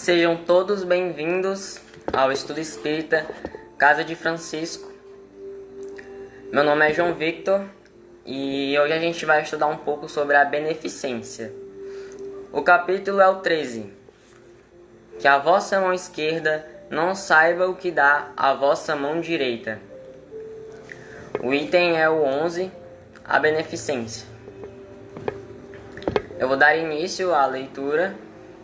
Sejam todos bem-vindos ao Estudo Espírita Casa de Francisco. Meu nome é João Victor e hoje a gente vai estudar um pouco sobre a beneficência. O capítulo é o 13. Que a vossa mão esquerda não saiba o que dá a vossa mão direita. O item é o 11, a beneficência. Eu vou dar início à leitura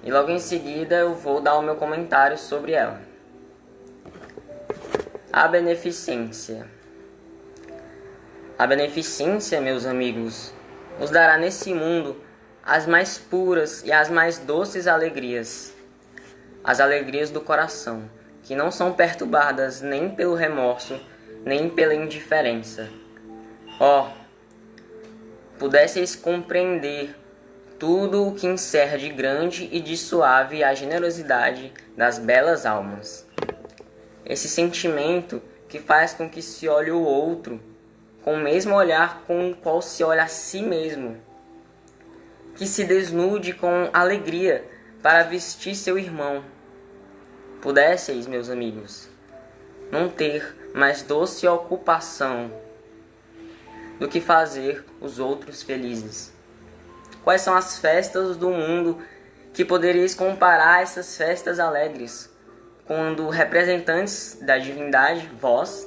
e logo em seguida eu vou dar o meu comentário sobre ela. A beneficência. A beneficência, meus amigos, nos dará nesse mundo as mais puras e as mais doces alegrias. As alegrias do coração, que não são perturbadas nem pelo remorso, nem pela indiferença. Pudesseis compreender tudo o que encerra de grande e de suave a generosidade das belas almas. Esse sentimento que faz com que se olhe o outro com o mesmo olhar com o qual se olha a si mesmo. Que se desnude com alegria para vestir seu irmão. Pudesseis, meus amigos, não ter mais doce ocupação do que fazer os outros felizes. Quais são as festas do mundo que poderíeis comparar a essas festas alegres, quando representantes da divindade, vós,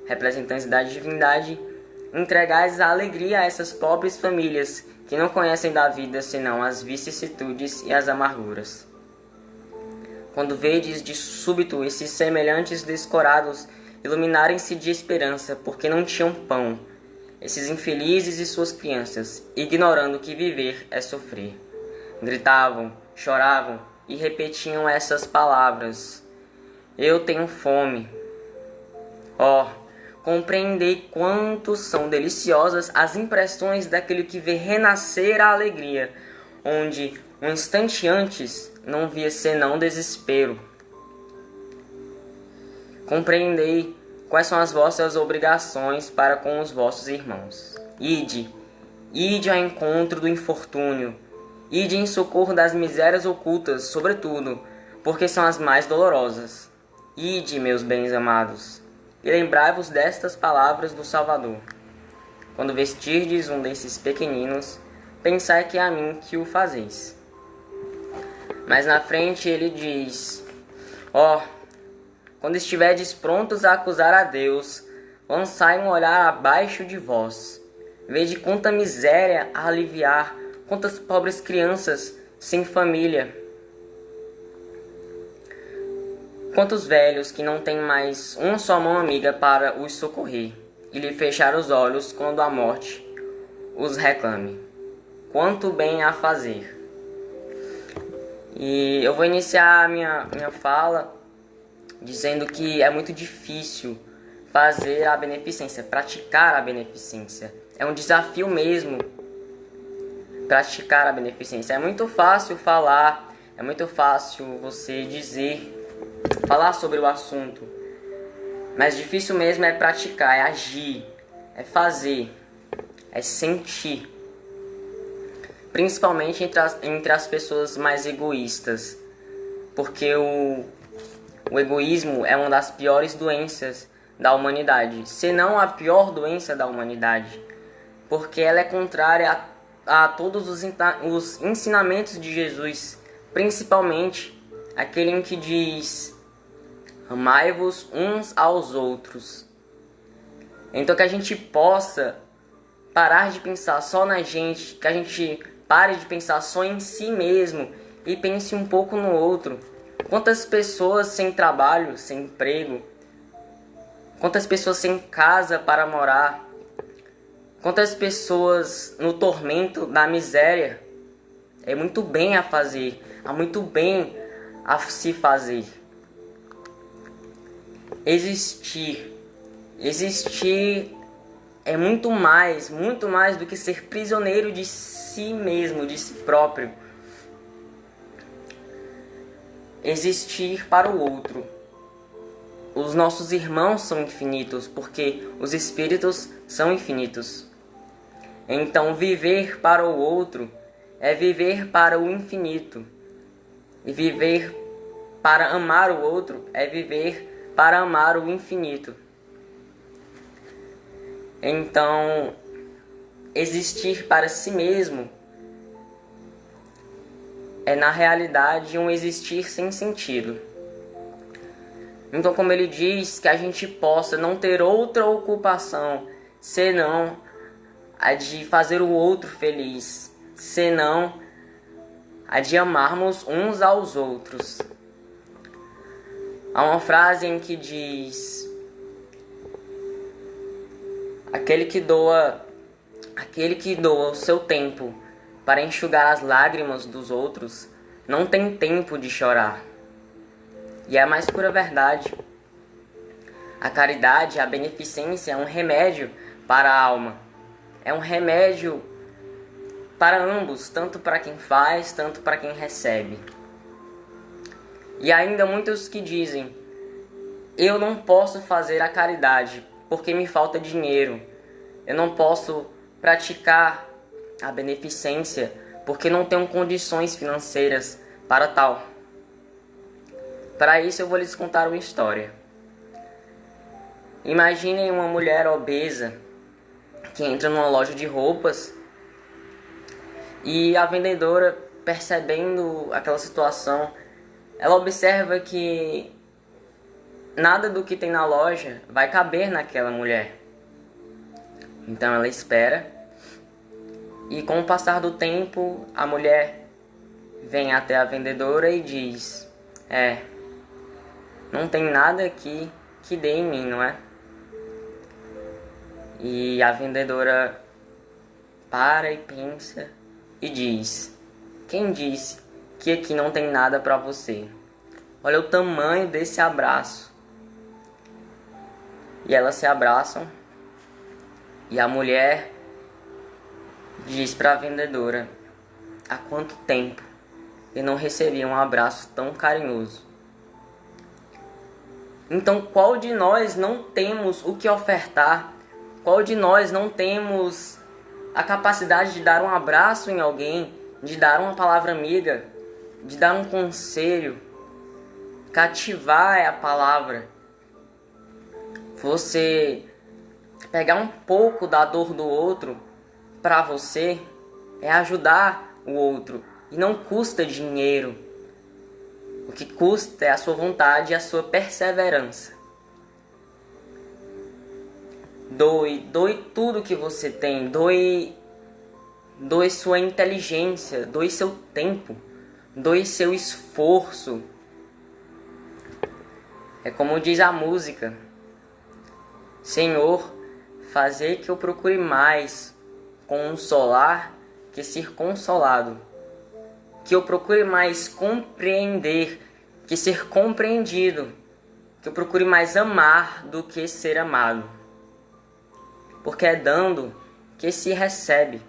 representantes da divindade, entregais a alegria a essas pobres famílias que não conhecem da vida senão as vicissitudes e as amarguras? Quando vedes de súbito esses semelhantes descorados iluminarem-se de esperança porque não tinham pão, esses infelizes e suas crianças, ignorando que viver é sofrer, gritavam, choravam e repetiam essas palavras: eu tenho fome. Compreendei quanto são deliciosas as impressões daquele que vê renascer a alegria, onde um instante antes não via senão desespero. Compreendei quais são as vossas obrigações para com os vossos irmãos. Ide ao encontro do infortúnio, ide em socorro das misérias ocultas, sobretudo, porque são as mais dolorosas. Ide, meus bens amados, e lembrai-vos destas palavras do Salvador. Quando vestirdes um desses pequeninos, pensai que é a mim que o fazeis. Mas na frente ele diz: quando estiverdes prontos a acusar a Deus, lançai um olhar abaixo de vós. Vede quanta miséria a aliviar, quantas pobres crianças sem família. Quantos velhos que não têm mais uma só mão amiga para os socorrer e lhe fechar os olhos quando a morte os reclame. Quanto bem a fazer. E eu vou iniciar a minha fala dizendo que é muito difícil fazer a beneficência, praticar a beneficência. É um desafio mesmo praticar a beneficência. É muito fácil falar, é muito fácil você falar sobre o assunto. Mas difícil mesmo é praticar, é agir, é fazer, é sentir. Principalmente entre as pessoas mais egoístas. Porque o egoísmo é uma das piores doenças da humanidade, se não a pior doença da humanidade, porque ela é contrária a todos os ensinamentos de Jesus, principalmente aquele em que diz: amai-vos uns aos outros. Então que a gente possa parar de pensar só na gente, que a gente pare de pensar só em si mesmo e pense um pouco no outro. Quantas pessoas sem trabalho, sem emprego? Quantas pessoas sem casa para morar? Quantas pessoas no tormento da miséria? É muito bem a fazer, há muito bem a se fazer. Existir é muito mais do que ser prisioneiro de si mesmo, de si próprio. Existir para o outro. Os nossos irmãos são infinitos, porque os espíritos são infinitos. Então, viver para o outro é viver para o infinito. E viver para amar o outro é viver para amar o infinito. Então, existir para si mesmo é na realidade um existir sem sentido. Então, como ele diz, que a gente possa não ter outra ocupação senão a de fazer o outro feliz, senão a de amarmos uns aos outros. Há uma frase em que diz: aquele que doa o seu tempo para enxugar as lágrimas dos outros não tem tempo de chorar. E é a mais pura verdade. A caridade, a beneficência é um remédio para a alma. É um remédio para ambos, tanto para quem faz, tanto para quem recebe. E ainda muitos que dizem: eu não posso fazer a caridade porque me falta dinheiro. Eu não posso praticar a beneficência porque não tenho condições financeiras para tal. Para isso eu vou lhes contar uma história. Imaginem uma mulher obesa que entra numa loja de roupas e a vendedora, percebendo aquela situação, ela observa que nada do que tem na loja vai caber naquela mulher. Então ela espera e, com o passar do tempo, a mulher vem até a vendedora e diz: não tem nada aqui que dê em mim, não é? E a vendedora para e pensa e diz: quem disse que aqui não tem nada para você? Olha o tamanho desse abraço. E elas se abraçam e a mulher diz para a vendedora: há quanto tempo eu não recebi um abraço tão carinhoso? Então, qual de nós não temos o que ofertar? Qual de nós não temos a capacidade de dar um abraço em alguém, de dar uma palavra amiga, de dar um conselho? Cativar é a palavra. Você pegar um pouco da dor do outro para você é ajudar o outro. E não custa dinheiro. O que custa é a sua vontade e a sua perseverança. Doe tudo que você tem. Doe sua inteligência. Doe seu tempo. Doe seu esforço. É como diz a música: Senhor, fazer que eu procure mais consolar que ser consolado. Que eu procure mais compreender que ser compreendido. Que eu procure mais amar do que ser amado. Porque é dando que se recebe.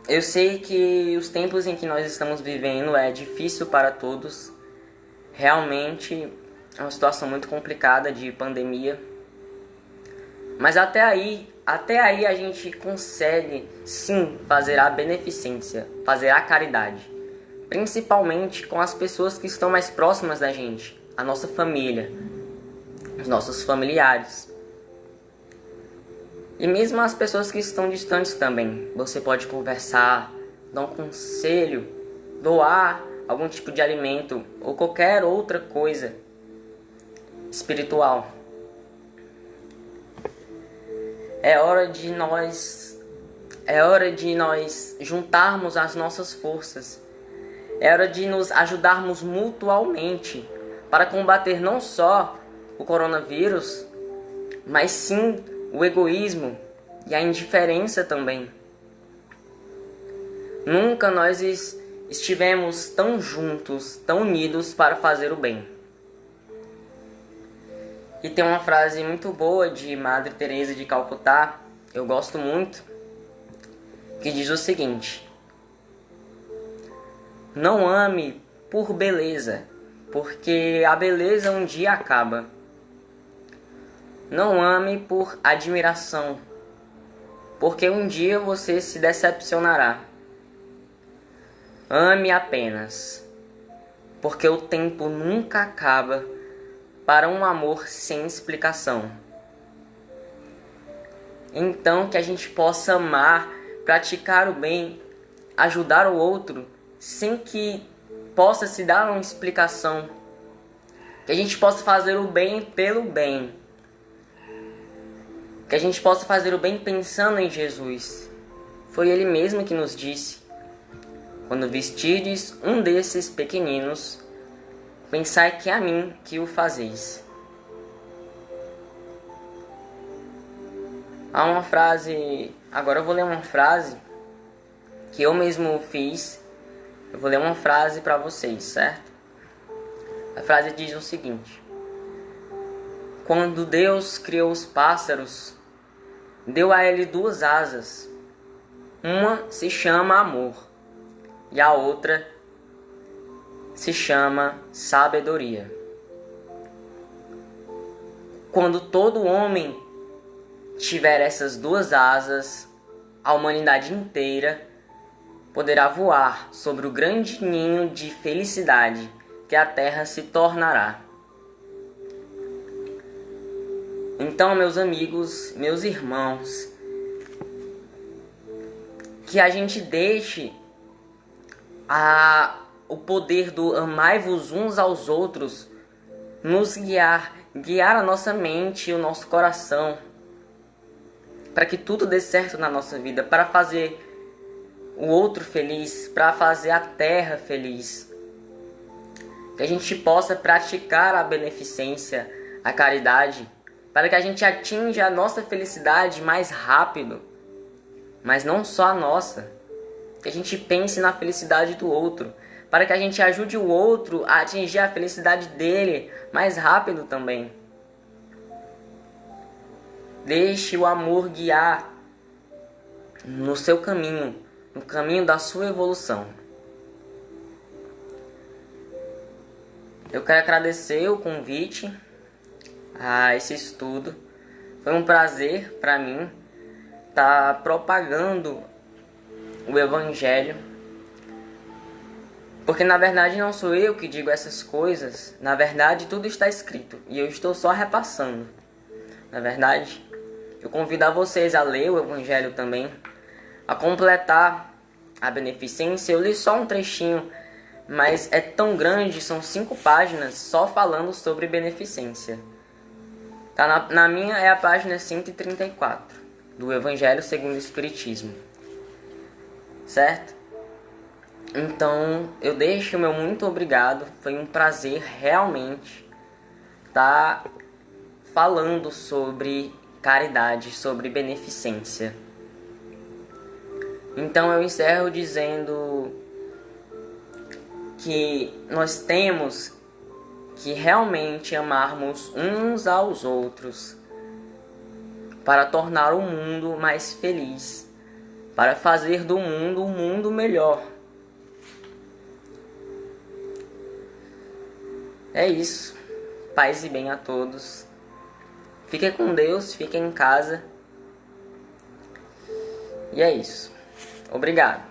Eu sei que os tempos em que nós estamos vivendo é difícil para todos. Realmente é uma situação muito complicada de pandemia. Mas até aí a gente consegue sim fazer a beneficência, fazer a caridade. Principalmente com as pessoas que estão mais próximas da gente, a nossa família, os nossos familiares. E mesmo as pessoas que estão distantes também. Você pode conversar, dar um conselho, doar algum tipo de alimento ou qualquer outra coisa espiritual. É hora de nós juntarmos as nossas forças. É hora de nos ajudarmos mutualmente para combater não só o coronavírus, mas sim o egoísmo e a indiferença também. Nunca nós estivemos tão juntos, tão unidos para fazer o bem. E tem uma frase muito boa de Madre Teresa de Calcutá, eu gosto muito, que diz o seguinte: não ame por beleza, porque a beleza um dia acaba. Não ame por admiração, porque um dia você se decepcionará. Ame apenas, porque o tempo nunca acaba para um amor sem explicação. Então, que a gente possa amar, praticar o bem, ajudar o outro, sem que possa se dar uma explicação. Que a gente possa fazer o bem pelo bem. Que a gente possa fazer o bem pensando em Jesus. Foi Ele mesmo que nos disse: quando vestirdes um desses pequeninos, pensai que é a mim que o fazeis. Há uma frase, agora eu vou ler uma frase que eu mesmo fiz. Eu vou ler uma frase para vocês, certo? A frase diz o seguinte: quando Deus criou os pássaros, deu a ele duas asas. Uma se chama amor e a outra se chama sabedoria. Quando todo homem tiver essas duas asas, a humanidade inteira poderá voar sobre o grande ninho de felicidade que a Terra se tornará. Então, meus amigos, meus irmãos, que a gente deixe o poder do amai-vos uns aos outros nos guiar a nossa mente e o nosso coração, para que tudo dê certo na nossa vida, para fazer o outro feliz, para fazer a terra feliz. Que a gente possa praticar a beneficência, a caridade, para que a gente atinja a nossa felicidade mais rápido, mas não só a nossa. Que a gente pense na felicidade do outro, para que a gente ajude o outro a atingir a felicidade dele mais rápido também. Deixe o amor guiar no seu caminho, no caminho da sua evolução. Eu quero agradecer o convite a esse estudo. Foi um prazer para mim estar propagando o Evangelho, porque na verdade não sou eu que digo essas coisas, na verdade tudo está escrito e eu estou só repassando. Na verdade, eu convido a vocês a ler o Evangelho também, a completar a beneficência. Eu li só um trechinho, mas é tão grande, são 5 páginas só falando sobre beneficência. Tá na minha é a página 134 do Evangelho segundo o Espiritismo, certo? Então eu deixo o meu muito obrigado. Foi um prazer realmente estar falando sobre caridade, sobre beneficência. Então eu encerro dizendo que nós temos que realmente amarmos uns aos outros para tornar o mundo mais feliz, para fazer do mundo um mundo melhor. É isso. Paz e bem a todos. Fiquem com Deus, fiquem em casa. E é isso. Obrigado.